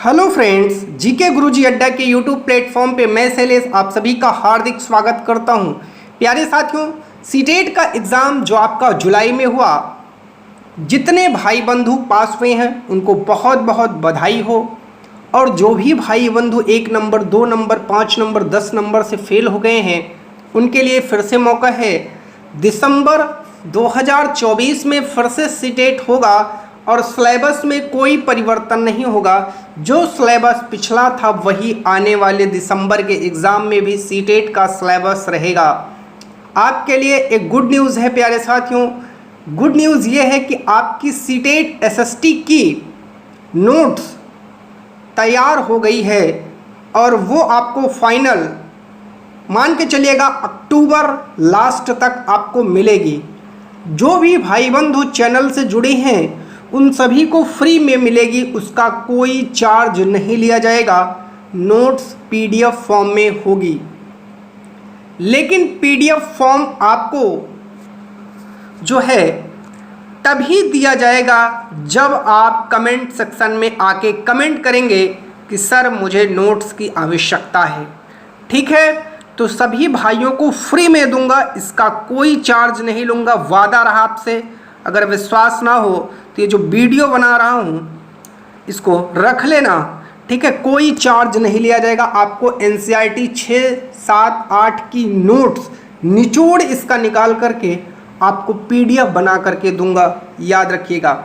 Hello friends, GK गुरुजी अड्डा के YouTube platform पे मैं शैलेश आप सभी का हार्दिक स्वागत करता हूं। प्यारे साथियों, सीटेट का एग्ज़ाम जो आपका जुलाई में हुआ, जितने भाई बंधु पास हुए हैं उनको बहुत बहुत बधाई हो। और जो भी भाई बंधु 1 नंबर 2 नंबर 5 नंबर 10 नंबर से फेल हो गए हैं उनके लिए फिर से मौका है। दिसंबर 2024 में फिर से सीटेट होगा और सिलेबस में कोई परिवर्तन नहीं होगा। जो सिलेबस पिछला था वही आने वाले दिसंबर के एग्ज़ाम में भी सीटेट का सिलेबस रहेगा। आपके लिए एक गुड न्यूज़ है प्यारे साथियों। गुड न्यूज़ ये है कि आपकी सीटेट एसएसटी की नोट्स तैयार हो गई है और वो आपको फाइनल मान के चलिएगा अक्टूबर लास्ट तक आपको मिलेगी। जो भी भाई बंधु चैनल से जुड़े हैं उन सभी को फ्री में मिलेगी, उसका कोई चार्ज नहीं लिया जाएगा। नोट्स पीडीएफ फॉर्म में होगी, लेकिन पीडीएफ फॉर्म आपको जो है तभी दिया जाएगा जब आप कमेंट सेक्शन में आके कमेंट करेंगे कि सर मुझे नोट्स की आवश्यकता है। ठीक है, तो सभी भाइयों को फ्री में दूंगा, इसका कोई चार्ज नहीं लूँगा, वादा रहा आपसे। अगर विश्वास ना हो तो ये जो वीडियो बना रहा हूँ इसको रख लेना, ठीक है। कोई चार्ज नहीं लिया जाएगा। आपको एनसीईआरटी 6, 7, 8 की नोट्स निचोड़ इसका निकाल करके आपको पीडीएफ बना करके दूंगा, याद रखिएगा।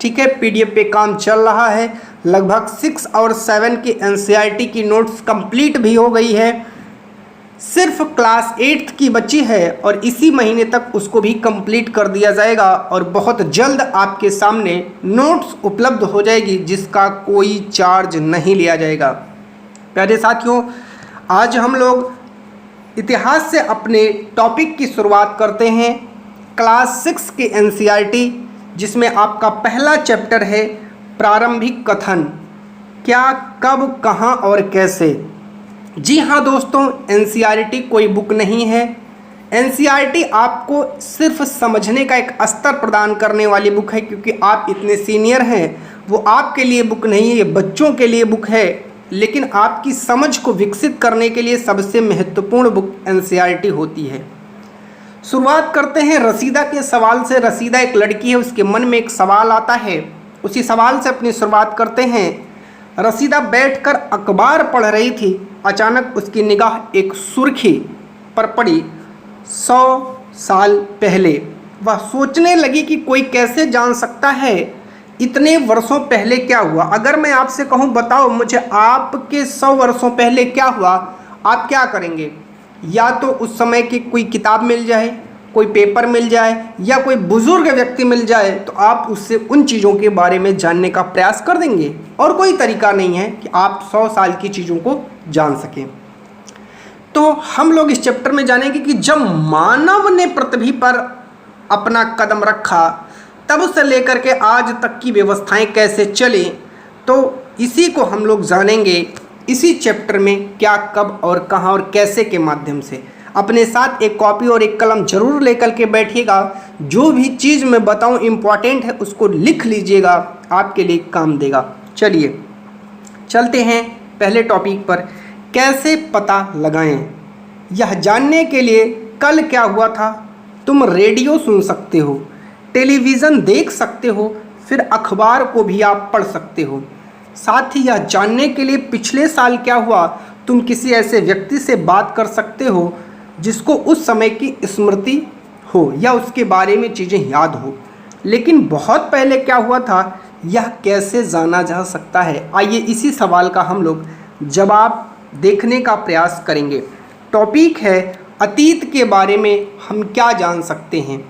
ठीक है, पीडीएफ पे काम चल रहा है। लगभग 6 और 7 की एनसीईआरटी की नोट्स कंप्लीट भी हो गई है। सिर्फ क्लास 8 की बची है और इसी महीने तक उसको भी कंप्लीट कर दिया जाएगा और बहुत जल्द आपके सामने नोट्स उपलब्ध हो जाएगी जिसका कोई चार्ज नहीं लिया जाएगा। प्यारे साथियों, आज हम लोग इतिहास से अपने टॉपिक की शुरुआत करते हैं। क्लास 6 के एनसीईआरटी जिसमें आपका पहला चैप्टर है प्रारंभिक कथन, क्या, कब, कहाँ और कैसे। जी हाँ दोस्तों, एनसीईआरटी कोई बुक नहीं है। एनसीईआरटी आपको सिर्फ समझने का एक स्तर प्रदान करने वाली बुक है, क्योंकि आप इतने सीनियर हैं। वो आपके लिए बुक नहीं है, ये बच्चों के लिए बुक है। लेकिन आपकी समझ को विकसित करने के लिए सबसे महत्वपूर्ण बुक एनसीईआरटी होती है। शुरुआत करते हैं रसीदा के सवाल से। रसीदा एक लड़की है, उसके मन में एक सवाल आता है, उसी सवाल से अपनी शुरुआत करते हैं। रसीदा बैठकर अखबार पढ़ रही थी। अचानक उसकी निगाह एक सुर्खी पर पड़ी। 100 साल पहले। वह सोचने लगी कि कोई कैसे जान सकता है इतने वर्षों पहले क्या हुआ। अगर मैं आपसे कहूँ बताओ मुझे आपके 100 वर्षों पहले क्या हुआ, आप क्या करेंगे? या तो उस समय की कोई किताब मिल जाए, कोई पेपर मिल जाए, या कोई बुजुर्ग व्यक्ति मिल जाए तो आप उससे उन चीज़ों के बारे में जानने का प्रयास कर देंगे। और कोई तरीका नहीं है कि आप 100 साल की चीज़ों को जान सकें। तो हम लोग इस चैप्टर में जानेंगे कि जब मानव ने पृथ्वी पर अपना कदम रखा तब से लेकर के आज तक की व्यवस्थाएं कैसे चली, तो इसी को हम लोग जानेंगे इसी चैप्टर में, क्या, कब और कहाँ और कैसे के माध्यम से। अपने साथ एक कॉपी और एक कलम जरूर लेकर के बैठिएगा। जो भी चीज़ मैं बताऊं इम्पॉर्टेंट है उसको लिख लीजिएगा, आपके लिए काम देगा। चलिए चलते हैं पहले टॉपिक पर। कैसे पता लगाएं? यह जानने के लिए कल क्या हुआ था। तुम रेडियो सुन सकते हो, टेलीविज़न देख सकते हो, फिर अखबार को भी आप पढ़ सकते हो। साथ ही यह जानने के लिए पिछले साल क्या हुआ, तुम किसी ऐसे व्यक्ति से बात कर सकते हो जिसको उस समय की स्मृति हो या उसके बारे में चीज़ें याद हो। लेकिन बहुत पहले क्या हुआ था, यह कैसे जाना जा सकता है? आइए इसी सवाल का हम लोग जवाब देखने का प्रयास करेंगे। टॉपिक है अतीत के बारे में हम क्या जान सकते हैं।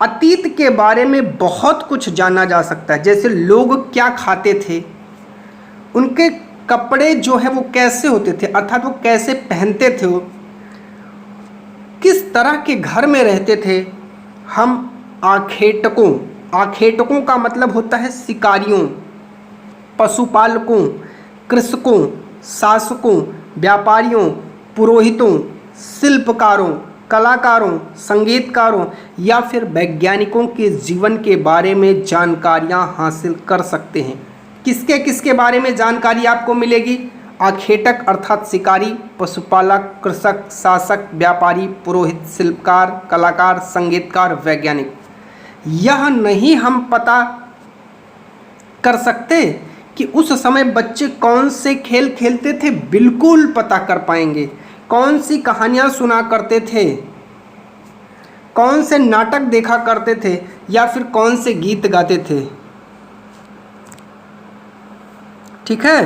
अतीत के बारे में बहुत कुछ जाना जा सकता है, जैसे लोग क्या खाते थे, उनके कपड़े जो है वो कैसे होते थे, अर्थात वो कैसे पहनते थे, वो किस तरह के घर में रहते थे। हम आखेटकों का मतलब होता है शिकारियों, पशुपालकों, कृषकों, शासकों, व्यापारियों, पुरोहितों, शिल्पकारों, कलाकारों, संगीतकारों या फिर वैज्ञानिकों के जीवन के बारे में जानकारियां हासिल कर सकते हैं। किसके किसके बारे में जानकारी आपको मिलेगी? आखेटक अर्थात शिकारी, पशुपालक, कृषक, शासक, व्यापारी, पुरोहित, शिल्पकार, कलाकार, संगीतकार, वैज्ञानिक। यह नहीं हम पता कर सकते कि उस समय बच्चे कौन से खेल खेलते थे, बिल्कुल पता कर पाएंगे। कौन सी कहानियाँ सुना करते थे, कौन से नाटक देखा करते थे, या फिर कौन से गीत गाते थे। ठीक है,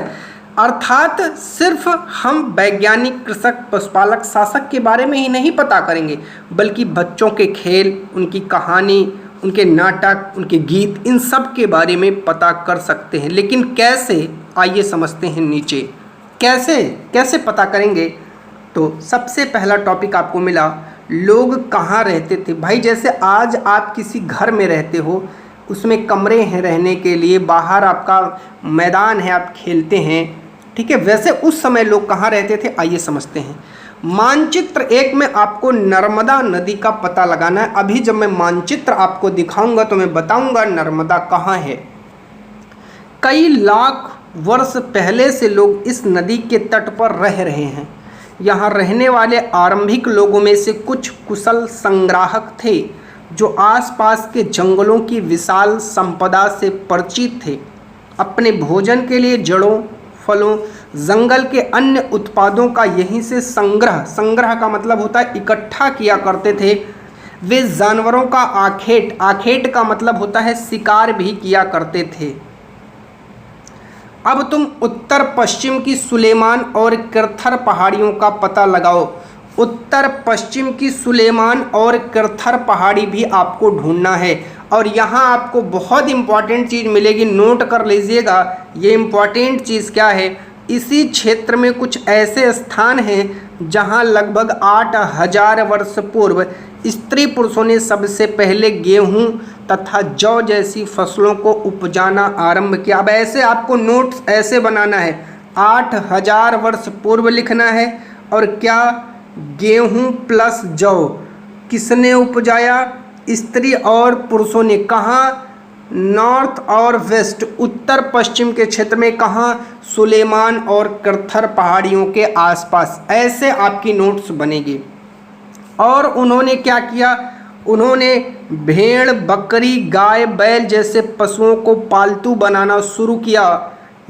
अर्थात सिर्फ हम वैज्ञानिक, कृषक, पशुपालक, शासक के बारे में ही नहीं पता करेंगे, बल्कि बच्चों के खेल, उनकी कहानी, उनके नाटक, उनके गीत, इन सब के बारे में पता कर सकते हैं। लेकिन कैसे, आइए समझते हैं नीचे। कैसे पता करेंगे? तो सबसे पहला टॉपिक आपको मिला, लोग कहाँ रहते थे। भाई जैसे आज आप किसी घर में रहते हो, उसमें कमरे हैं रहने के लिए, बाहर आपका मैदान है, आप खेलते हैं, ठीक है, वैसे उस समय लोग कहाँ रहते थे, आइए समझते हैं। मानचित्र 1 में आपको नर्मदा नदी का पता लगाना है। अभी जब मैं मानचित्र आपको दिखाऊंगा तो मैं बताऊंगा नर्मदा कहाँ है। कई लाख वर्ष पहले से लोग इस नदी के तट पर रह रहे हैं। यहाँ रहने वाले आरंभिक लोगों में से कुछ कुशल संग्राहक थे जो आसपास के जंगलों की विशाल संपदा से परिचित थे। अपने भोजन के लिए जड़ों, फलों, जंगल के अन्य उत्पादों का यहीं से संग्रह का मतलब होता है इकट्ठा किया करते थे। वे जानवरों का आखेट का मतलब होता है शिकार भी किया करते थे। अब तुम उत्तर पश्चिम की सुलेमान और किरथर पहाड़ियों का पता लगाओ। उत्तर पश्चिम की सुलेमान और किरथर पहाड़ी भी आपको ढूंढना है। और यहाँ आपको बहुत इंपॉर्टेंट चीज़ मिलेगी, नोट कर लीजिएगा। ये इंपॉर्टेंट चीज़ क्या है? इसी क्षेत्र में कुछ ऐसे स्थान हैं जहाँ लगभग 8000 वर्ष पूर्व स्त्री पुरुषों ने सबसे पहले गेहूँ तथा जौ जैसी फसलों को उपजाना आरंभ किया। अब ऐसे आपको नोट्स ऐसे बनाना है, 8000 वर्ष पूर्व लिखना है, और क्या गेहूँ प्लस जौ किसने उपजाया? स्त्री और पुरुषों ने। कहाँ? नॉर्थ और वेस्ट, उत्तर पश्चिम के क्षेत्र में। कहाँ? सुलेमान और किरथर पहाड़ियों के आसपास। ऐसे आपकी नोट्स बनेगी। और उन्होंने क्या किया? उन्होंने भेड़, बकरी, गाय, बैल जैसे पशुओं को पालतू बनाना शुरू किया।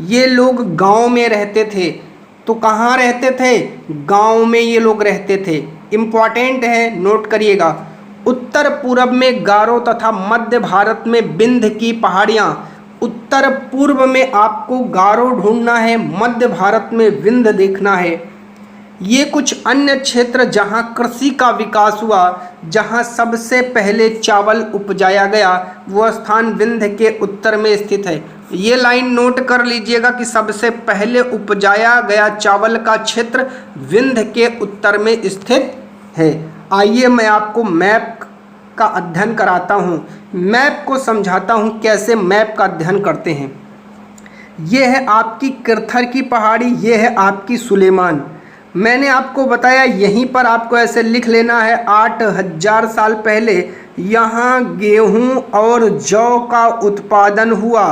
ये लोग गांव में रहते थे। तो कहाँ रहते थे? गांव में ये लोग रहते थे। इम्पॉर्टेंट है, नोट करिएगा। उत्तर पूर्व में गारो तथा मध्य भारत में विंध्य की पहाड़ियाँ। उत्तर पूर्व में आपको गारो ढूंढना है, मध्य भारत में विंध्य देखना है। ये कुछ अन्य क्षेत्र जहाँ कृषि का विकास हुआ, जहाँ सबसे पहले चावल उपजाया गया, वह स्थान विंध्य के उत्तर में स्थित है। ये लाइन नोट कर लीजिएगा कि सबसे पहले उपजाया गया चावल का क्षेत्र विंध्य के उत्तर में स्थित है। आइए मैं आपको मैप का अध्ययन कराता हूँ, मैप को समझाता हूँ कैसे मैप का अध्ययन करते हैं। ये है आपकी किरथर की पहाड़ी, ये है आपकी सुलेमान। मैंने आपको बताया यहीं पर आपको ऐसे लिख लेना है, 8000 साल पहले यहाँ गेहूँ और जौ का उत्पादन हुआ।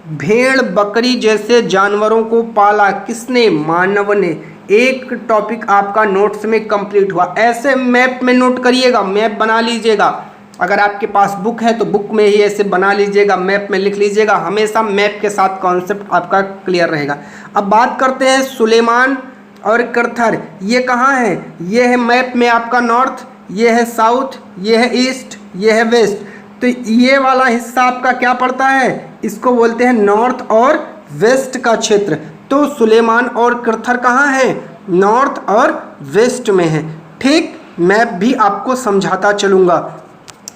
भेड़, बकरी जैसे जानवरों को पाला किसने? मानव ने। एक टॉपिक आपका नोट्स में कंप्लीट हुआ। ऐसे मैप में नोट करिएगा, मैप बना लीजिएगा। अगर आपके पास बुक है तो बुक में ही ऐसे बना लीजिएगा, मैप में लिख लीजिएगा। हमेशा मैप के साथ कॉन्सेप्ट आपका क्लियर रहेगा। अब बात करते हैं सुलेमान और किरथर। ये कहाँ है? ये है मैप में आपका नॉर्थ, ये है साउथ, ये है ईस्ट, ये है वेस्ट। तो ये वाला हिस्सा आपका क्या पड़ता है? इसको बोलते हैं नॉर्थ और वेस्ट का क्षेत्र। तो सुलेमान और किरथर कहाँ है? नॉर्थ और वेस्ट में है। ठीक, मैप भी आपको समझाता चलूँगा।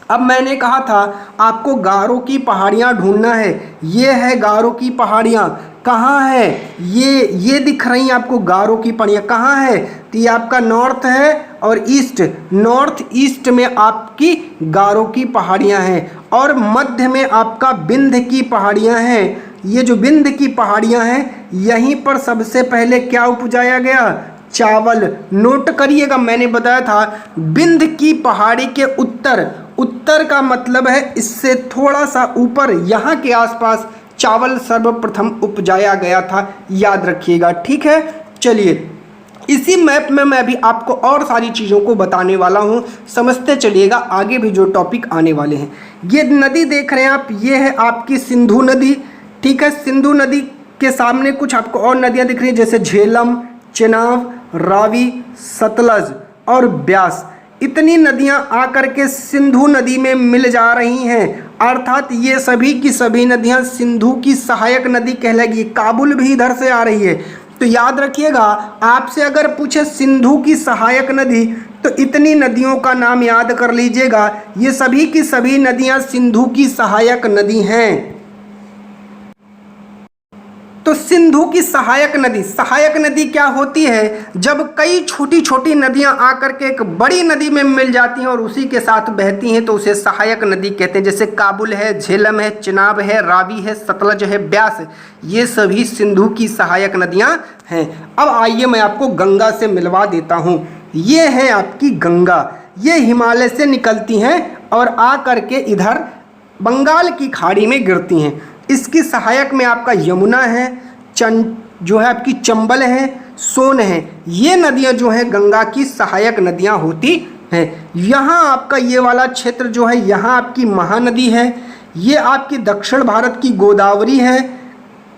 अब मैंने कहा था आपको गारो की पहाड़ियाँ ढूंढना है। ये है गारो की पहाड़ियाँ। कहाँ है? ये दिख रही हैं आपको गारो की पहाड़ियाँ। कहाँ है? तो ये आपका नॉर्थ है और ईस्ट। नॉर्थ ईस्ट में आपकी गारो की पहाड़ियाँ हैं और मध्य में आपका विंध्य की पहाड़ियाँ हैं। ये जो विंध्य की पहाड़ियाँ हैं, यहीं पर सबसे पहले क्या उपजाया गया? चावल। नोट करिएगा, मैंने बताया था विंध्य की पहाड़ी के उत्तर का मतलब है इससे थोड़ा सा ऊपर, यहाँ के आसपास चावल सर्वप्रथम उपजाया गया था, याद रखिएगा। ठीक है, चलिए इसी मैप में मैं भी आपको और सारी चीज़ों को बताने वाला हूँ, समझते चलिएगा आगे भी जो टॉपिक आने वाले हैं। ये नदी देख रहे हैं आप, ये है आपकी सिंधु नदी। ठीक है, सिंधु नदी के सामने कुछ आपको और नदियाँ दिख रही हैं, जैसे झेलम, चेनाब, रावी, सतलज और ब्यास। इतनी नदियाँ आकर के सिंधु नदी में मिल जा रही हैं, अर्थात ये सभी की सभी नदियाँ सिंधु की सहायक नदी कहलाएगी। काबुल भी इधर से आ रही है, तो याद रखिएगा, आपसे अगर पूछे सिंधु की सहायक नदी तो इतनी नदियों का नाम याद कर लीजिएगा। ये सभी की सभी नदियां सिंधु की सहायक नदी हैं। तो सिंधु की सहायक नदी क्या होती है? जब कई छोटी छोटी नदियां आकर के एक बड़ी नदी में मिल जाती हैं और उसी के साथ बहती हैं तो उसे सहायक नदी कहते हैं। जैसे काबुल है, झेलम है, चिनाब है, रावी है, सतलज है, ब्यास है, ये सभी सिंधु की सहायक नदियां हैं। अब आइए मैं आपको गंगा से मिलवा देता हूँ। ये है आपकी गंगा, ये हिमालय से निकलती हैं और आ करके इधर बंगाल की खाड़ी में गिरती हैं। इसकी सहायक में आपका यमुना है, जो है आपकी चंबल है, सोन है। ये नदियां जो है गंगा की सहायक नदियां होती हैं। यहाँ आपका ये वाला क्षेत्र जो है, यहाँ आपकी महानदी है। ये आपकी दक्षिण भारत की गोदावरी है,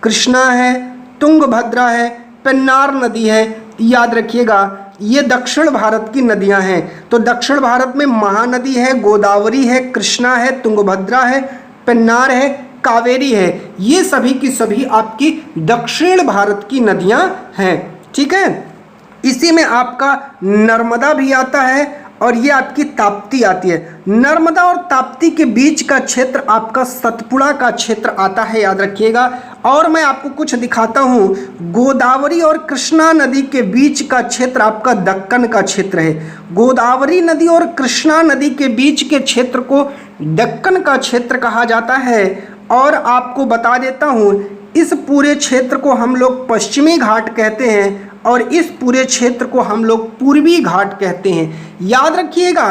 कृष्णा है, तुंगभद्रा है, पेन्नार नदी है। याद रखिएगा, ये दक्षिण भारत की नदियां हैं। तो दक्षिण भारत में महानदी है, गोदावरी है, कृष्णा है, तुंगभद्रा है, पेन्नार है, कावेरी है। ये सभी की सभी आपकी दक्षिण भारत की नदियां हैं। ठीक है, इसी में आपका नर्मदा भी आता है और ये आपकी ताप्ती आती है। नर्मदा और ताप्ती के बीच का क्षेत्र आपका सतपुड़ा का क्षेत्र आता है, याद रखिएगा। और मैं आपको कुछ दिखाता हूँ, गोदावरी और कृष्णा नदी के बीच का क्षेत्र आपका दक्कन का क्षेत्र है। गोदावरी नदी और कृष्णा नदी के बीच के क्षेत्र को दक्कन का क्षेत्र कहा जाता है। और आपको बता देता हूँ, इस पूरे क्षेत्र को हम लोग पश्चिमी घाट कहते हैं और इस पूरे क्षेत्र को हम लोग पूर्वी घाट कहते हैं। याद रखिएगा,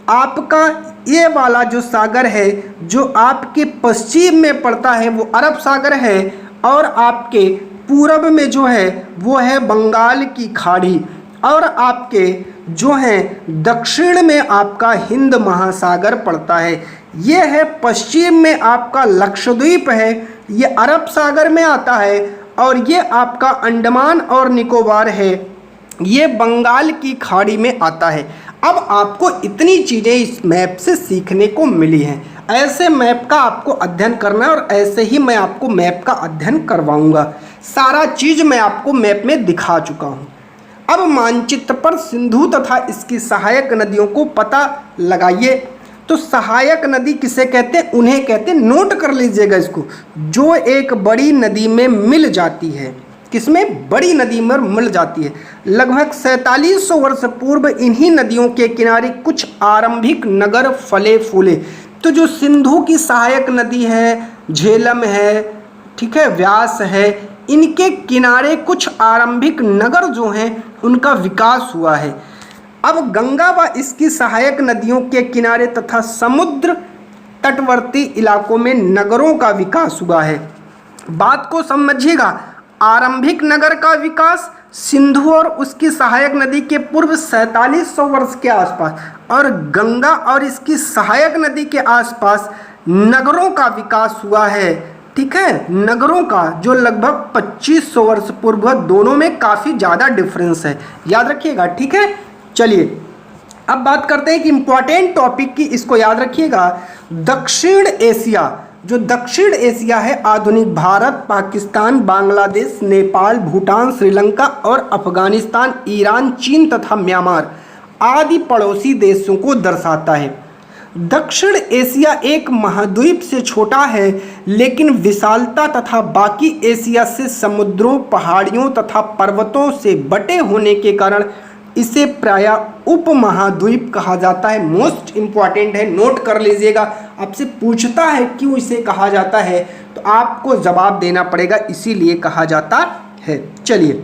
आपका ये वाला जो सागर है जो आपके पश्चिम में पड़ता है वो अरब सागर है और आपके पूरब में जो है वो है बंगाल की खाड़ी और आपके जो है दक्षिण में आपका हिंद महासागर पड़ता है। ये है पश्चिम में आपका लक्षद्वीप है, ये अरब सागर में आता है और ये आपका अंडमान और निकोबार है, ये बंगाल की खाड़ी में आता है। अब आपको इतनी चीज़ें इस मैप से सीखने को मिली हैं। ऐसे मैप का आपको अध्ययन करना है और ऐसे ही मैं आपको मैप का अध्ययन करवाऊंगा। सारा चीज़ मैं आपको मैप में दिखा चुका हूँ। अब मानचित्र पर सिंधु तथा इसकी सहायक नदियों को पता लगाइए। तो सहायक नदी किसे कहते हैं? उन्हें कहते हैं, नोट कर लीजिएगा इसको, जो एक बड़ी नदी में मिल जाती है। किसमें? बड़ी नदी में मिल जाती है। लगभग 4700 वर्ष पूर्व इन्हीं नदियों के किनारे कुछ आरंभिक नगर फले फूले। तो जो सिंधु की सहायक नदी है, झेलम है, ठीक है, व्यास है, इनके किनारे कुछ आरंभिक नगर जो हैं उनका विकास हुआ है। अब गंगा व इसकी सहायक नदियों के किनारे तथा समुद्र तटवर्ती इलाकों में नगरों का विकास हुआ है। बात को समझिएगा, आरंभिक नगर का विकास सिंधु और उसकी सहायक नदी के पूर्व 4700 वर्ष के आसपास और गंगा और इसकी सहायक नदी के आसपास नगरों का विकास हुआ है। ठीक है, नगरों का जो लगभग 2500 वर्ष पूर्व, दोनों में काफ़ी ज़्यादा डिफरेंस है, याद रखिएगा। ठीक है, चलिए अब बात करते हैं कि इंपॉर्टेंट टॉपिक की, इसको याद रखिएगा। दक्षिण एशिया, जो दक्षिण एशिया है, आधुनिक भारत, पाकिस्तान, बांग्लादेश, नेपाल, भूटान, श्रीलंका और अफगानिस्तान, ईरान, चीन तथा म्यांमार आदि पड़ोसी देशों को दर्शाता है। दक्षिण एशिया एक महाद्वीप से छोटा है, लेकिन विशालता तथा बाकी एशिया से समुद्रों, पहाड़ियों तथा पर्वतों से बटे होने के कारण इसे प्रायः उपमहाद्वीप कहा जाता है। मोस्ट इम्पॉर्टेंट है, नोट कर लीजिएगा। आपसे पूछता है क्यों इसे कहा जाता है, तो आपको जवाब देना पड़ेगा, इसीलिए कहा जाता है। चलिए,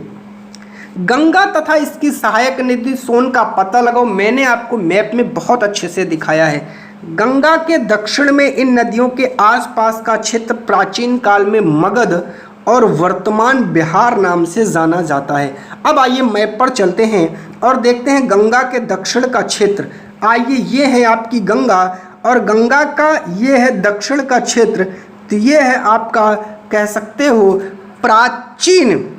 गंगा तथा इसकी सहायक नदी सोन का पता लगाओ। मैंने आपको मैप में बहुत अच्छे से दिखाया है। गंगा के दक्षिण में इन नदियों के आसपास का क्षेत्र प्राचीन काल में मगध और वर्तमान बिहार नाम से जाना जाता है। अब आइए मैप पर चलते हैं और देखते हैं गंगा के दक्षिण का क्षेत्र। आइए, ये है आपकी गंगा और गंगा का ये है दक्षिण का क्षेत्र। तो ये है आपका, कह सकते हो, प्राचीन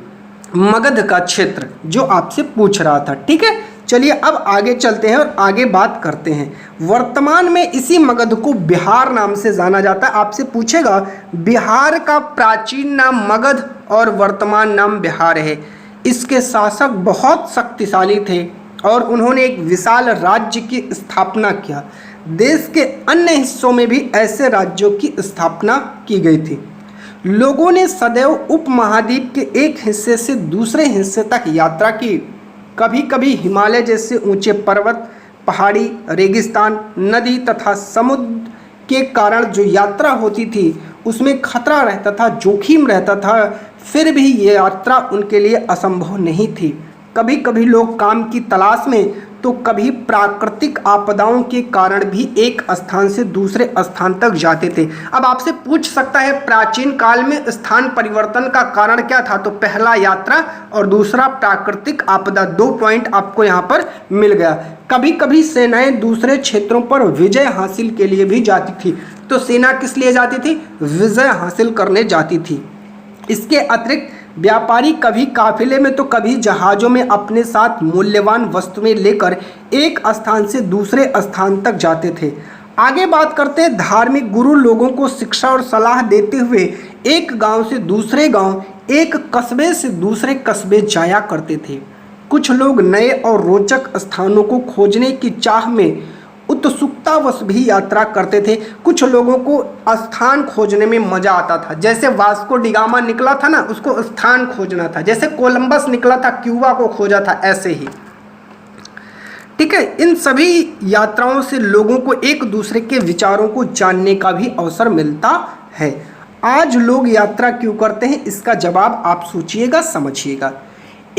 मगध का क्षेत्र जो आपसे पूछ रहा था। ठीक है, चलिए अब आगे चलते हैं और आगे बात करते हैं। वर्तमान में इसी मगध को बिहार नाम से जाना जाता है। आपसे पूछेगा बिहार का प्राचीन नाम मगध और वर्तमान नाम बिहार है। इसके शासक बहुत शक्तिशाली थे और उन्होंने एक विशाल राज्य की स्थापना किया। देश के अन्य हिस्सों में भी ऐसे राज्यों की स्थापना की गई थी। लोगों ने सदैव उपमहाद्वीप के एक हिस्से से दूसरे हिस्से तक यात्रा की। कभी कभी हिमालय जैसे ऊंचे पर्वत, पहाड़ी, रेगिस्तान, नदी तथा समुद्र के कारण जो यात्रा होती थी उसमें खतरा रहता था, जोखिम रहता था, फिर भी ये यात्रा उनके लिए असंभव नहीं थी। कभी कभी लोग काम की तलाश में तो कभी प्राकृतिक आपदाओं के कारण भी एक स्थान से दूसरे स्थान तक जाते थे। अब आपसे पूछ सकता है प्राचीन काल में स्थान परिवर्तन का कारण क्या था? तो पहला यात्रा और दूसरा प्राकृतिक आपदा। 2 पॉइंट आपको यहाँ पर मिल गया। कभी कभी सेनाएं दूसरे क्षेत्रों पर विजय हासिल के लिए भी जाती थी। तो सेना किस लिए जाती थी? विजय हासिल करने जाती थी। इसके अतिरिक्त व्यापारी कभी काफिले में तो कभी जहाज़ों में अपने साथ मूल्यवान वस्तुएं लेकर एक स्थान से दूसरे स्थान तक जाते थे। आगे बात करते हैं, धार्मिक गुरु लोगों को शिक्षा और सलाह देते हुए एक गांव से दूसरे गांव, एक कस्बे से दूसरे कस्बे जाया करते थे। कुछ लोग नए और रोचक स्थानों को खोजने की चाह में उत्सुकतावश भी यात्रा करते थे। कुछ लोगों को स्थान खोजने में मजा आता था, जैसे वास्को डिगामा निकला था ना, उसको स्थान खोजना था। जैसे कोलंबस निकला था, क्यूबा को खोजा था, ऐसे ही। ठीक है, इन सभी यात्राओं से लोगों को एक दूसरे के विचारों को जानने का भी अवसर मिलता है। आज लोग यात्रा क्यों करते हैं, इसका जवाब आप सोचिएगा, समझिएगा।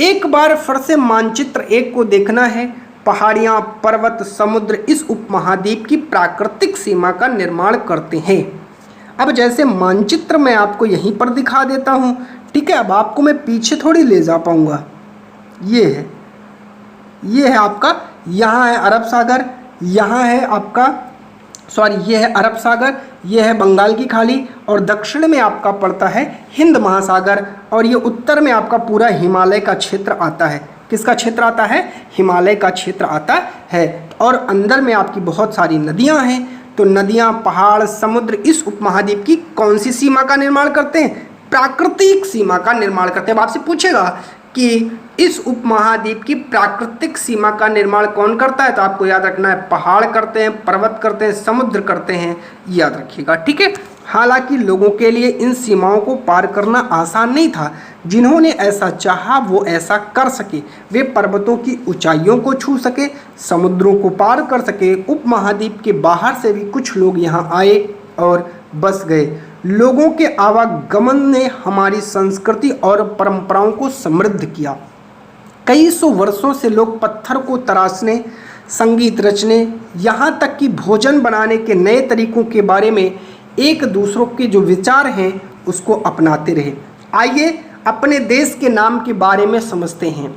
एक बार फिर से मानचित्र 1 को देखना है। पहाड़ियाँ, पर्वत, समुद्र इस उपमहाद्वीप की प्राकृतिक सीमा का निर्माण करते हैं। अब जैसे मानचित्र मैं आपको यहीं पर दिखा देता हूँ। ठीक है, अब आपको मैं पीछे थोड़ी ले जा पाऊँगा। ये है आपका, यहाँ है अरब सागर, यहाँ है आपका, ये है अरब सागर, ये है बंगाल की खाड़ी और दक्षिण में आपका पड़ता है हिंद महासागर और ये उत्तर में आपका पूरा हिमालय का क्षेत्र आता है। किसका क्षेत्र आता है? हिमालय का क्षेत्र आता है। और अंदर में आपकी बहुत सारी नदियां हैं। तो नदियां, पहाड़, समुद्र इस उपमहाद्वीप की कौन सी सीमा का निर्माण करते हैं? प्राकृतिक सीमा का निर्माण करते हैं। अब आपसे पूछेगा कि इस उपमहाद्वीप की प्राकृतिक सीमा का निर्माण कौन करता है? तो आपको याद रखना है, पहाड़ करते हैं, पर्वत करते हैं, समुद्र करते हैं, याद रखिएगा। ठीक है, हालांकि लोगों के लिए इन सीमाओं को पार करना आसान नहीं था। जिन्होंने ऐसा चाहा वो ऐसा कर सके। वे पर्वतों की ऊंचाइयों को छू सके, समुद्रों को पार कर सके। उपमहाद्वीप के बाहर से भी कुछ लोग यहाँ आए और बस गए। लोगों के आवागमन ने हमारी संस्कृति और परंपराओं को समृद्ध किया। कई सौ वर्षों से लोग पत्थर को तराशने, संगीत रचने, यहाँ तक कि भोजन बनाने के नए तरीकों के बारे में एक दूसरों के जो विचार हैं उसको अपनाते रहे। आइए अपने देश के नाम के बारे में समझते हैं।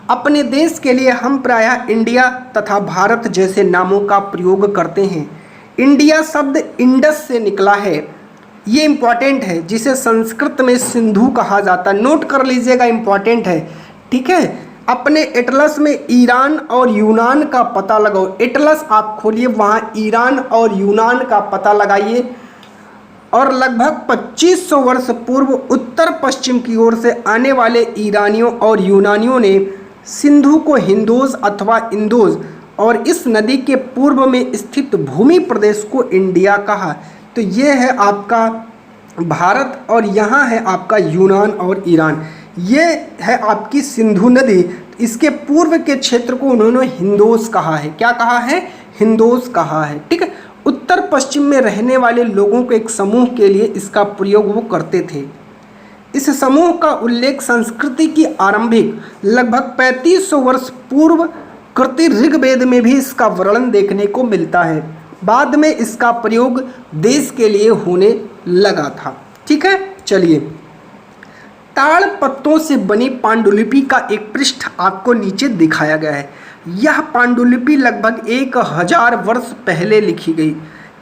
अपने देश के लिए हम प्रायः इंडिया तथा भारत जैसे नामों का प्रयोग करते हैं। इंडिया शब्द इंडस से निकला है, ये इम्पॉर्टेंट है, जिसे संस्कृत में सिंधु कहा जाता है। नोट कर लीजिएगा, इम्पॉर्टेंट है। ठीक है, अपने एटलस में ईरान और यूनान का पता लगाओ। एटलस आप खोलिए, वहाँ ईरान और यूनान का पता लगाइए। और लगभग 2500 वर्ष पूर्व उत्तर पश्चिम की ओर से आने वाले ईरानियों और यूनानियों ने सिंधु को हिंदोज अथवा इंदोज और इस नदी के पूर्व में स्थित भूमि प्रदेश को इंडिया कहा। तो ये है आपका भारत और यहाँ है आपका यूनान और ईरान। ये है आपकी सिंधु नदी। इसके पूर्व के क्षेत्र को उन्होंने हिंदोज कहा है। क्या कहा है? हिंदोज कहा है। ठीक है, उत्तर पश्चिम में रहने वाले लोगों के एक समूह के लिए इसका प्रयोग वो करते थे। इस समूह का उल्लेख संस्कृति की आरंभिक लगभग 3500 वर्ष पूर्व कृति ऋग्वेद में भी इसका वर्णन देखने को मिलता है। बाद में इसका प्रयोग देश के लिए होने लगा था। ठीक है, चलिए। ताड़ पत्तों से बनी पांडुलिपि का एक पृष्ठ आपको नीचे दिखाया गया है। यह पांडुलिपि लगभग 1000 वर्ष पहले लिखी गई।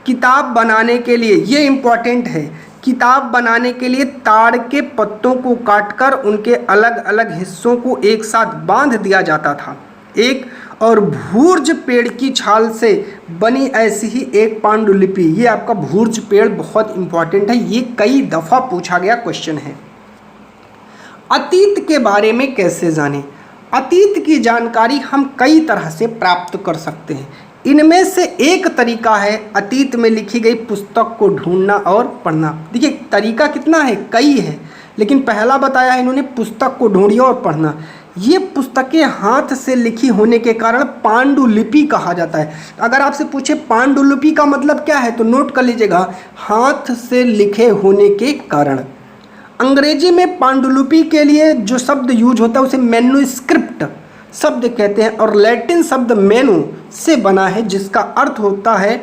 किताब बनाने के लिए, ये इम्पॉर्टेंट है, किताब बनाने के लिए ताड़ के पत्तों को काटकर उनके अलग अलग हिस्सों को एक साथ बांध दिया जाता था। एक और भूर्ज पेड़ की छाल से बनी ऐसी ही एक पांडुलिपि, ये आपका भूर्ज पेड़ बहुत इंपॉर्टेंट है, ये कई दफ़ा पूछा गया क्वेश्चन है। अतीत के बारे में कैसे जानें? अतीत की जानकारी हम कई तरह से प्राप्त कर सकते हैं। इनमें से एक तरीका है अतीत में लिखी गई पुस्तक को ढूंढना और पढ़ना। देखिए तरीका कितना है, कई है, लेकिन पहला बताया है इन्होंने पुस्तक को ढूंढिए और पढ़ना। ये पुस्तकें हाथ से लिखी होने के कारण पांडुलिपि कहा जाता है। अगर आपसे पूछे पांडुलिपि का मतलब क्या है तो नोट कर लीजिएगा, हाथ से लिखे होने के कारण। अंग्रेजी में पांडुलिपि के लिए जो शब्द यूज होता है उसे मैन्युस्क्रिप्ट शब्द कहते हैं और लैटिन शब्द मेनु से बना है जिसका अर्थ होता है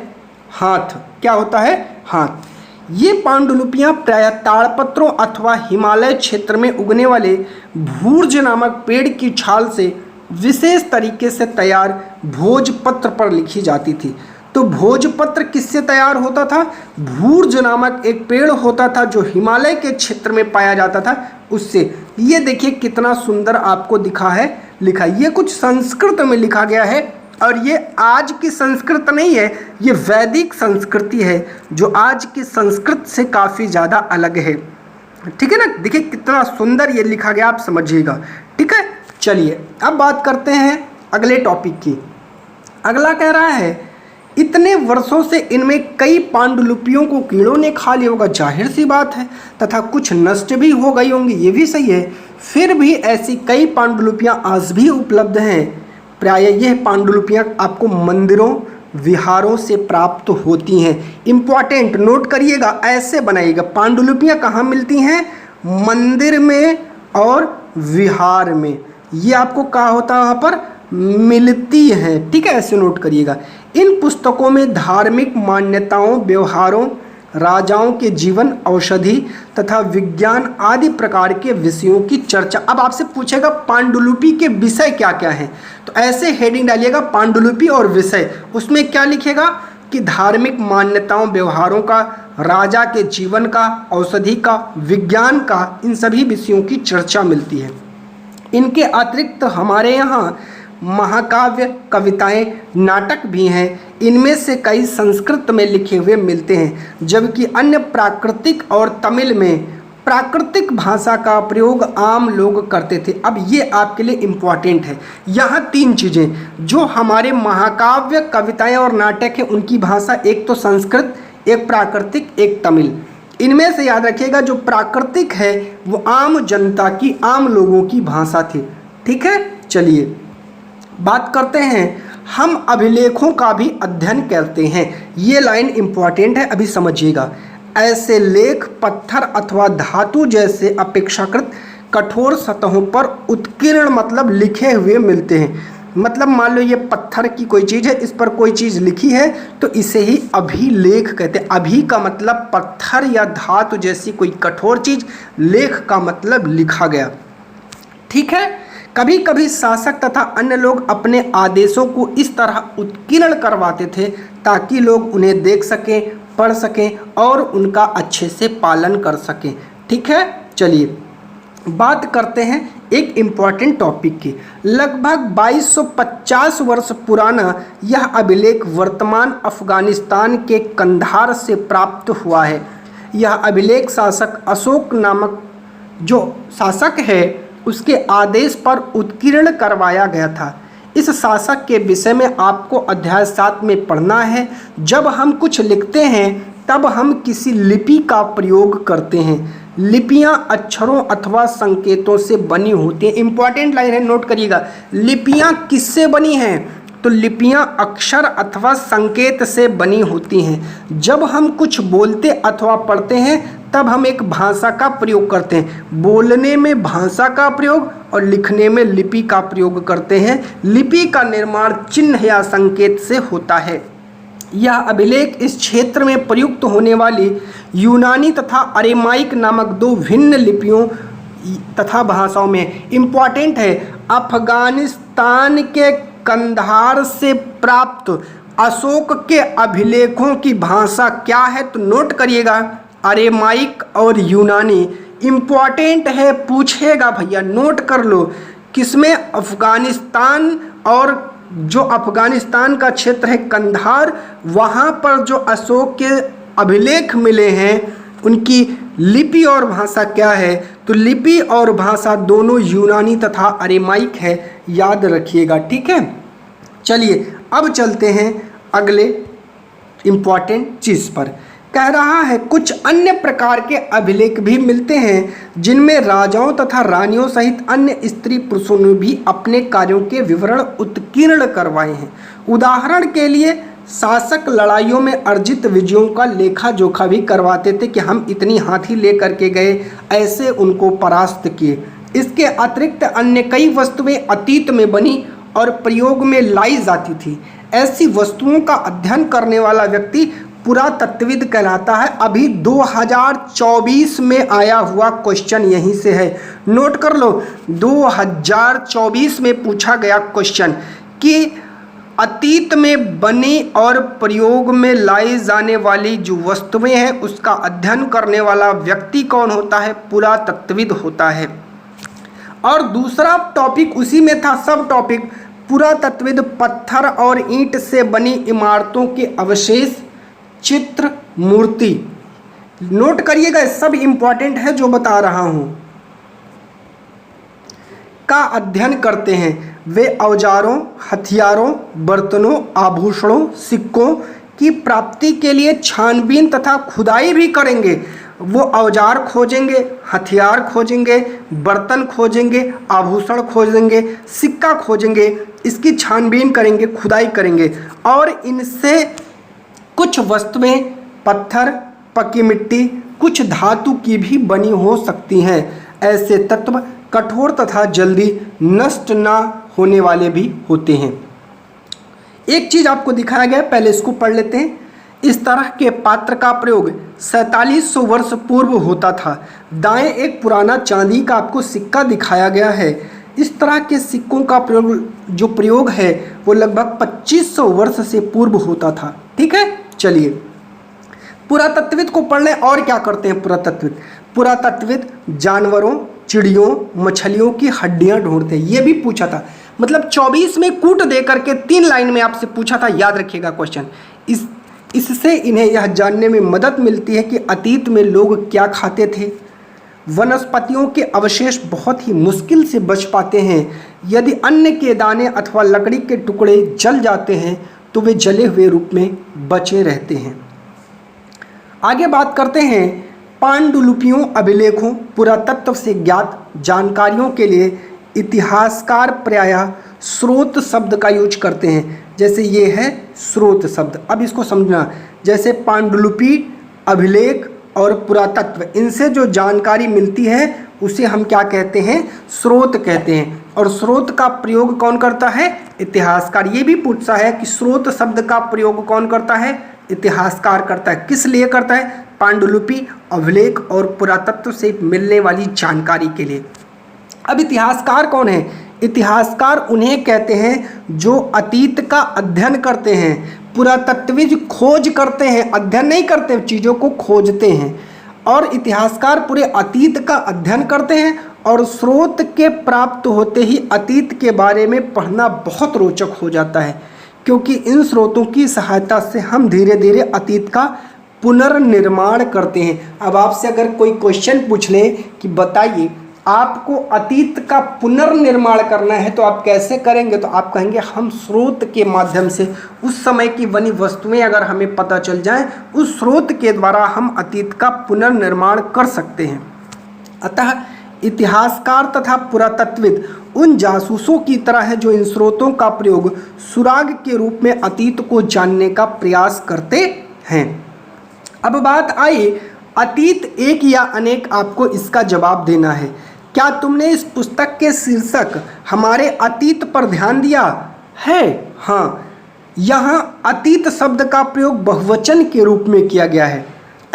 हाथ। क्या होता है? हाथ। ये पांडुलिपियाँ प्रायः ताड़पत्रों अथवा हिमालय क्षेत्र में उगने वाले भूर्ज नामक पेड़ की छाल से विशेष तरीके से तैयार भोजपत्र पर लिखी जाती थी। तो भोजपत्र किससे तैयार होता था? भूर्ज नामक एक पेड़ होता था जो हिमालय के क्षेत्र में पाया जाता था, उससे। ये देखिए कितना सुंदर आपको लिखा है। ये कुछ संस्कृत में लिखा गया है और ये आज की संस्कृत नहीं है, ये वैदिक संस्कृति है जो आज की संस्कृत से काफ़ी ज़्यादा अलग है। ठीक है ना, देखिए कितना सुंदर ये लिखा गया, आप समझिएगा। ठीक है, चलिए अब बात करते हैं अगले टॉपिक की। अगला कह रहा है इतने वर्षों से इनमें कई पांडुलिपियों को कीड़ों ने खा लिया होगा, जाहिर सी बात है, तथा कुछ नष्ट भी हो गई होंगी, ये भी सही है। फिर भी ऐसी कई पांडुलिपियाँ आज भी उपलब्ध हैं। प्रायः यह पांडुलिपियाँ आपको मंदिरों विहारों से प्राप्त होती हैं। इम्पॉर्टेंट नोट करिएगा, ऐसे बनाइएगा। पांडुलिपियाँ कहाँ मिलती हैं? मंदिर में और विहार में। ये आपको कहा होता है वहाँ पर मिलती हैं। ठीक है, ऐसे नोट करिएगा। इन पुस्तकों में धार्मिक मान्यताओं, व्यवहारों, राजाओं के जीवन, औषधि तथा विज्ञान आदि प्रकार के विषयों की चर्चा। अब आपसे पूछेगा पांडुलिपि के विषय क्या क्या हैं, तो ऐसे हेडिंग डालिएगा पांडुलिपि और विषय। उसमें क्या लिखेगा कि धार्मिक मान्यताओं, व्यवहारों का, राजा के जीवन का, औषधि का, विज्ञान का, इन सभी विषयों की चर्चा मिलती है। इनके अतिरिक्त हमारे यहाँ महाकाव्य, कविताएं, नाटक भी हैं। इनमें से कई संस्कृत में लिखे हुए मिलते हैं, जबकि अन्य प्राकृतिक और तमिल में प्राकृतिक भाषा का प्रयोग आम लोग करते थे। अब ये आपके लिए इम्पॉर्टेंट है। यहाँ 3 चीज़ें जो हमारे महाकाव्य, कविताएं और नाटक हैं, उनकी भाषा एक तो संस्कृत, एक प्राकृतिक, एक तमिल। इनमें से याद रखिएगा जो प्राकृतिक है वो आम जनता की, आम लोगों की भाषा थी। ठीक है, चलिए बात करते हैं हम अभिलेखों का भी अध्ययन करते हैं। ये लाइन इंपॉर्टेंट है, अभी समझिएगा। ऐसे लेख पत्थर अथवा धातु जैसे अपेक्षाकृत कठोर सतहों पर उत्कीर्ण मतलब लिखे हुए मिलते हैं। मतलब मान लो ये पत्थर की कोई चीज़ है, इस पर कोई चीज़ लिखी है तो इसे ही अभिलेख कहते हैं। अभि का मतलब पत्थर या धातु जैसी कोई कठोर चीज़, लेख का मतलब लिखा गया। ठीक है, कभी कभी शासक तथा अन्य लोग अपने आदेशों को इस तरह उत्कीर्ण करवाते थे ताकि लोग उन्हें देख सकें, पढ़ सकें और उनका अच्छे से पालन कर सकें। ठीक है, चलिए बात करते हैं एक इम्पॉर्टेंट टॉपिक की। लगभग 2250 वर्ष पुराना यह अभिलेख वर्तमान अफगानिस्तान के कंधार से प्राप्त हुआ है। यह अभिलेख शासक अशोक नामक जो शासक है उसके आदेश पर उत्कीर्ण करवाया गया था। इस शासक के विषय में आपको अध्याय 7 में पढ़ना है। जब हम कुछ लिखते हैं तब हम किसी लिपि का प्रयोग करते हैं। लिपियां अक्षरों अथवा संकेतों से बनी होती हैं। इंपॉर्टेंट लाइन है, नोट करिएगा। लिपियां किससे बनी हैं? तो लिपियां अक्षर अथवा संकेत से बनी होती हैं। जब हम कुछ बोलते अथवा पढ़ते हैं तब हम एक भाषा का प्रयोग करते हैं। बोलने में भाषा का प्रयोग और लिखने में लिपि का प्रयोग करते हैं। लिपि का निर्माण चिन्ह या संकेत से होता है। यह अभिलेख इस क्षेत्र में प्रयुक्त होने वाली यूनानी तथा अरेमाइक नामक दो भिन्न लिपियों तथा भाषाओं में इम्पॉर्टेंट है। अफगानिस्तान के कंधार से प्राप्त अशोक के अभिलेखों की भाषा क्या है, तो नोट करिएगा, अरेमाइक और यूनानी। इम्पॉर्टेंट है, पूछेगा भैया, नोट कर लो। किसमें? अफगानिस्तान, और जो अफगानिस्तान का क्षेत्र है कंधार, वहाँ पर जो अशोक के अभिलेख मिले हैं उनकी लिपि और भाषा क्या है, तो लिपि और भाषा दोनों यूनानी तथा अरेमाइक है, याद रखिएगा, ठीक है। चलिए अब चलते हैं अगले इम्पॉर्टेंट चीज़ पर। कह रहा है कुछ अन्य प्रकार के अभिलेख भी मिलते हैं जिनमें राजाओं तथा रानियों सहित अन्य स्त्री पुरुषों ने भी अपने कार्यों के विवरण उत्कीर्ण करवाए हैं। उदाहरण के लिए शासक लड़ाइयों में अर्जित विजयों का लेखा जोखा भी करवाते थे कि हम इतनी हाथी लेकर के गए, ऐसे उनको परास्त किए। इसके अतिरिक्त अन्य कई वस्तुएं अतीत में बनी और प्रयोग में लाई जाती थी। ऐसी वस्तुओं का अध्ययन करने वाला व्यक्ति पुरातत्वविद कहलाता है। अभी 2024 में आया हुआ क्वेश्चन यहीं से है, नोट कर लो। 2024 में पूछा गया क्वेश्चन कि अतीत में बनी और प्रयोग में लाई जाने वाली जो वस्तुएं हैं उसका अध्ययन करने वाला व्यक्ति कौन होता है? पुरातत्वविद होता है। और दूसरा टॉपिक उसी में था, सब टॉपिक पुरातत्वविद पत्थर और ईंट से बनी इमारतों के अवशेष, चित्र, मूर्ति। नोट करिएगा, सब इंपॉर्टेंट है जो बता रहा हूं, का अध्ययन करते हैं। वे औजारों, हथियारों, बर्तनों, आभूषणों, सिक्कों की प्राप्ति के लिए छानबीन तथा खुदाई भी करेंगे। वो औजार खोजेंगे, हथियार खोजेंगे, बर्तन खोजेंगे, आभूषण खोजेंगे, सिक्का खोजेंगे, इसकी छानबीन करेंगे, खुदाई करेंगे। और इनसे कुछ वस्तुएं पत्थर, पक्की मिट्टी, कुछ धातु की भी बनी हो सकती हैं। ऐसे तत्व कठोर तथा जल्दी नष्ट ना होने वाले भी होते हैं। एक चीज आपको दिखाया गया, पहले इसको पढ़ लेते हैं। इस तरह के पात्र का प्रयोग 4700 वर्ष पूर्व होता था। दाएं एक पुराना चांदी का आपको सिक्का दिखाया गया है। इस तरह के सिक्कों का प्रयोग है वो लगभग 2500 वर्ष से पूर्व होता था, ठीक है। चलिए पुरातत्वविद को पढ़ लें। और क्या करते हैं पुरातत्वविद? पुरातत्वविद जानवरों, चिड़ियों, मछलियों की हड्डियां ढूंढते हैं। ये भी पूछा था, मतलब 24 में कूट दे करके 3 लाइन में आपसे पूछा था, याद रखिएगा क्वेश्चन। इससे इन्हें यह जानने में मदद मिलती है कि अतीत में लोग क्या खाते थे। वनस्पतियों के अवशेष बहुत ही मुश्किल से बच पाते हैं। यदि अन्न के दाने अथवा लकड़ी के टुकड़े जल जाते हैं तो वे जले हुए रूप में बचे रहते हैं। आगे बात करते हैं पांडुलिपियों, अभिलेखों, पुरातत्व से ज्ञात जानकारियों के लिए इतिहासकार प्रायः स्रोत शब्द का यूज करते हैं। जैसे ये है स्रोत शब्द, अब इसको समझना। जैसे पांडुलिपि, अभिलेख और पुरातत्व, इनसे जो जानकारी मिलती है उसे हम क्या कहते हैं? स्रोत कहते हैं। और स्रोत का प्रयोग कौन करता है? इतिहासकार। ये भी पूछता है कि स्रोत शब्द का प्रयोग कौन करता है? इतिहासकार करता है। किस लिए करता है? पांडुलिपि, अभिलेख और पुरातत्व से मिलने वाली जानकारी के लिए। अब इतिहासकार कौन है? इतिहासकार उन्हें कहते हैं जो अतीत का अध्ययन करते हैं। पुरातत्वविद खोज करते हैं, अध्ययन नहीं करते, चीज़ों को खोजते हैं। और इतिहासकार पूरे अतीत का अध्ययन करते हैं और स्रोत के प्राप्त होते ही अतीत के बारे में पढ़ना बहुत रोचक हो जाता है, क्योंकि इन स्रोतों की सहायता से हम धीरे धीरे अतीत का पुनर्निर्माण करते हैं। अब आपसे अगर कोई क्वेश्चन पूछ ले कि बताइए आपको अतीत का पुनर्निर्माण करना है तो आप कैसे करेंगे, तो आप कहेंगे हम स्रोत के माध्यम से, उस समय की बनी वस्तुएं अगर हमें पता चल जाएं, उस स्रोत के द्वारा हम अतीत का पुनर्निर्माण कर सकते हैं। अतः इतिहासकार तथा पुरातत्वविद उन जासूसों की तरह है जो इन स्रोतों का प्रयोग सुराग के रूप में अतीत को जानने का प्रयास करते हैं। अब बात आई अतीत एक या अनेक, आपको इसका जवाब देना है। क्या तुमने इस पुस्तक के शीर्षक हमारे अतीत पर ध्यान दिया है? हाँ, यहाँ अतीत शब्द का प्रयोग बहुवचन के रूप में किया गया है।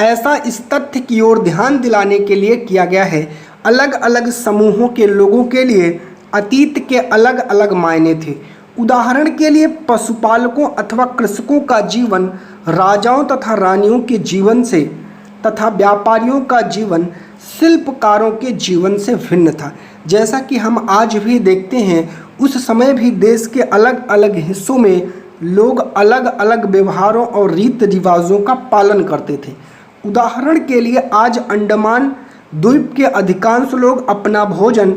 ऐसा इस तथ्य की ओर ध्यान दिलाने के लिए किया गया है, अलग अलग समूहों के लोगों के लिए अतीत के अलग अलग मायने थे। उदाहरण के लिए पशुपालकों अथवा कृषकों का जीवन राजाओं तथा रानियों के जीवन से तथा व्यापारियों का जीवन शिल्पकारों के जीवन से भिन्न था। जैसा कि हम आज भी देखते हैं, उस समय भी देश के अलग अलग हिस्सों में लोग अलग अलग व्यवहारों और रीति रिवाजों का पालन करते थे। उदाहरण के लिए आज अंडमान द्वीप के अधिकांश लोग अपना भोजन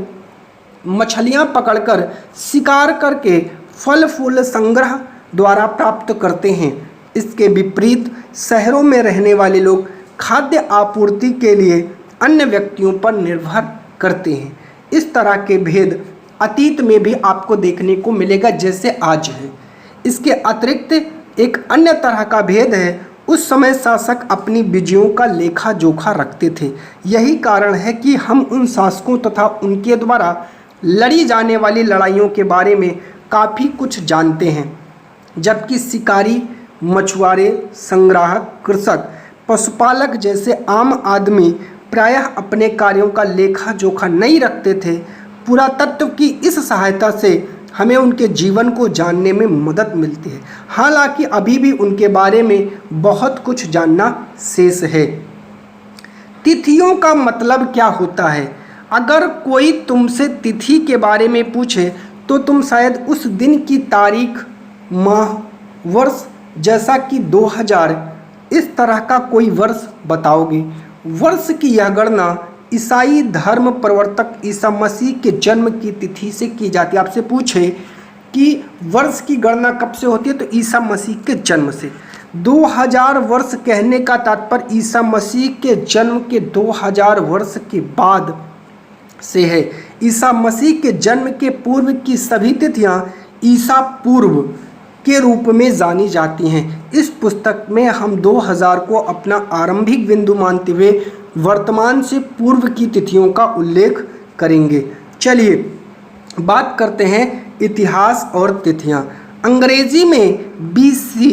मछलियां पकड़कर शिकार करके फल फूल संग्रह द्वारा प्राप्त करते हैं। इसके विपरीत शहरों में रहने वाले लोग खाद्य आपूर्ति के लिए अन्य व्यक्तियों पर निर्भर करते हैं। इस तरह के भेद अतीत में भी आपको देखने को मिलेगा जैसे आज है। इसके अतिरिक्त एक अन्य तरह का भेद है, उस समय शासक अपनी विजयों का लेखा जोखा रखते थे। यही कारण है कि हम उन शासकों तथा उनके द्वारा लड़ी जाने वाली लड़ाइयों के बारे में काफ़ी कुछ जानते हैं, जबकि शिकारी, मछुआरे, संग्राहक, कृषक, पशुपालक जैसे आम आदमी प्रायः अपने कार्यों का लेखा जोखा नहीं रखते थे। पुरातत्व की इस सहायता से हमें उनके जीवन को जानने में मदद मिलती है, हालांकि अभी भी उनके बारे में बहुत कुछ जानना शेष है। तिथियों का मतलब क्या होता है? अगर कोई तुमसे तिथि के बारे में पूछे तो तुम शायद उस दिन की तारीख, माह, वर्ष जैसा कि 2000 इस तरह का कोई वर्ष बताओगे। वर्ष की यह गणना ईसाई धर्म प्रवर्तक ईसा मसीह के जन्म की तिथि से की जाती है। आपसे पूछे कि वर्ष की गणना कब से होती है, तो ईसा मसीह के जन्म से। 2000 वर्ष कहने का तात्पर्य ईसा मसीह के जन्म के 2000 वर्ष के बाद से है। ईसा मसीह के जन्म के पूर्व की सभी तिथियां ईसा पूर्व के रूप में जानी जाती हैं। इस पुस्तक में हम 2000 को अपना आरंभिक बिंदु मानते हुए वर्तमान से पूर्व की तिथियों का उल्लेख करेंगे। चलिए बात करते हैं इतिहास और तिथियां। अंग्रेजी में BC,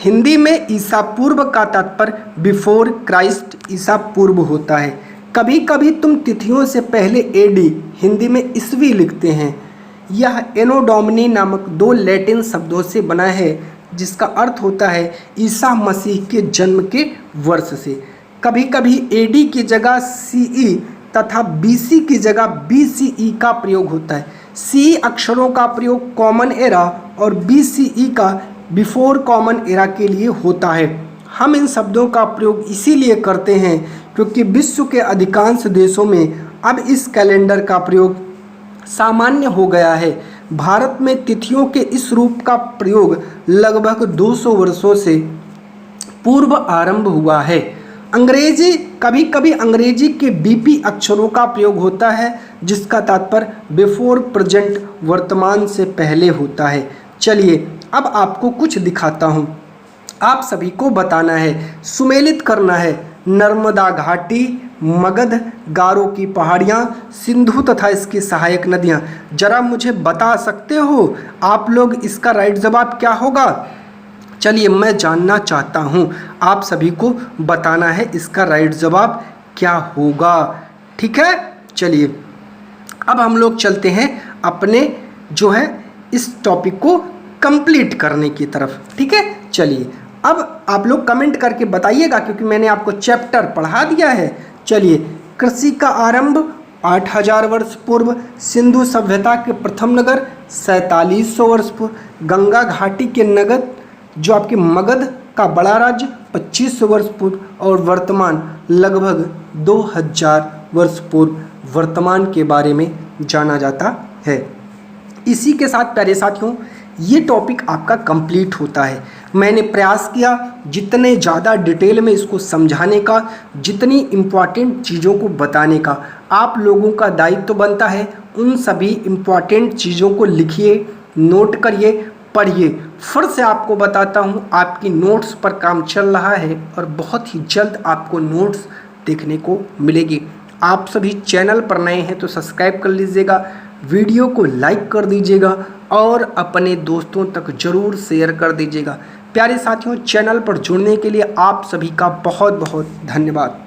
हिंदी में ईसा पूर्व का तात्पर्य बिफोर क्राइस्ट, ईसा पूर्व होता है। कभी कभी तुम तिथियों से पहले AD, हिंदी में ईस्वी लिखते हैं। यह एनो डोमिनी नामक 2 लैटिन शब्दों से बना है, जिसका अर्थ होता है ईसा मसीह के जन्म के वर्ष से। कभी कभी AD की जगह CE तथा BC की जगह BCE का प्रयोग होता है। CE अक्षरों का प्रयोग कॉमन एरा और BCE का बिफोर कॉमन एरा के लिए होता है। हम इन शब्दों का प्रयोग इसीलिए करते हैं क्योंकि विश्व के अधिकांश देशों में अब इस कैलेंडर का प्रयोग सामान्य हो गया है। भारत में तिथियों के इस रूप का प्रयोग लगभग 200 वर्षों से पूर्व आरंभ हुआ है। अंग्रेजी, कभी कभी अंग्रेजी के BP अक्षरों का प्रयोग होता है, जिसका तात्पर्य बिफोर प्रेजेंट, वर्तमान से पहले होता है। चलिए अब आपको कुछ दिखाता हूँ। आप सभी को बताना है, सुमेलित करना है। नर्मदा घाटी, मगध, गारो की पहाड़ियाँ, सिंधु तथा इसकी सहायक नदियाँ। जरा मुझे बता सकते हो आप लोग इसका राइट जवाब क्या होगा? चलिए मैं जानना चाहता हूँ, आप सभी को बताना है इसका राइट जवाब क्या होगा। ठीक है, चलिए अब हम लोग चलते हैं अपने जो है इस टॉपिक को कंप्लीट करने की तरफ। ठीक है, चलिए अब आप लोग कमेंट करके बताइएगा, क्योंकि मैंने आपको चैप्टर पढ़ा दिया है। चलिए, कृषि का आरंभ 8000 वर्ष पूर्व, सिंधु सभ्यता के प्रथम नगर 4700 वर्ष पूर्व, गंगा घाटी के नगद जो आपके मगध का बड़ा राज्य 2500 वर्ष पूर्व, और वर्तमान लगभग 2000 वर्ष पूर्व वर्तमान के बारे में जाना जाता है। इसी के साथ प्यारे साथियों ये टॉपिक आपका कंप्लीट होता है। मैंने प्रयास किया जितने ज़्यादा डिटेल में इसको समझाने का, जितनी इम्पॉर्टेंट चीज़ों को बताने का। आप लोगों का दायित्व बनता है उन सभी इम्पॉर्टेंट चीज़ों को लिखिए, नोट करिए, पढ़िए। फिर से आपको बताता हूँ, आपकी नोट्स पर काम चल रहा है और बहुत ही जल्द आपको नोट्स देखने को मिलेगी। आप सभी चैनल पर नए हैं तो सब्सक्राइब कर लीजिएगा, वीडियो को लाइक कर दीजिएगा और अपने दोस्तों तक ज़रूर शेयर कर दीजिएगा। प्यारे साथियों, चैनल पर जुड़ने के लिए आप सभी का बहुत बहुत धन्यवाद।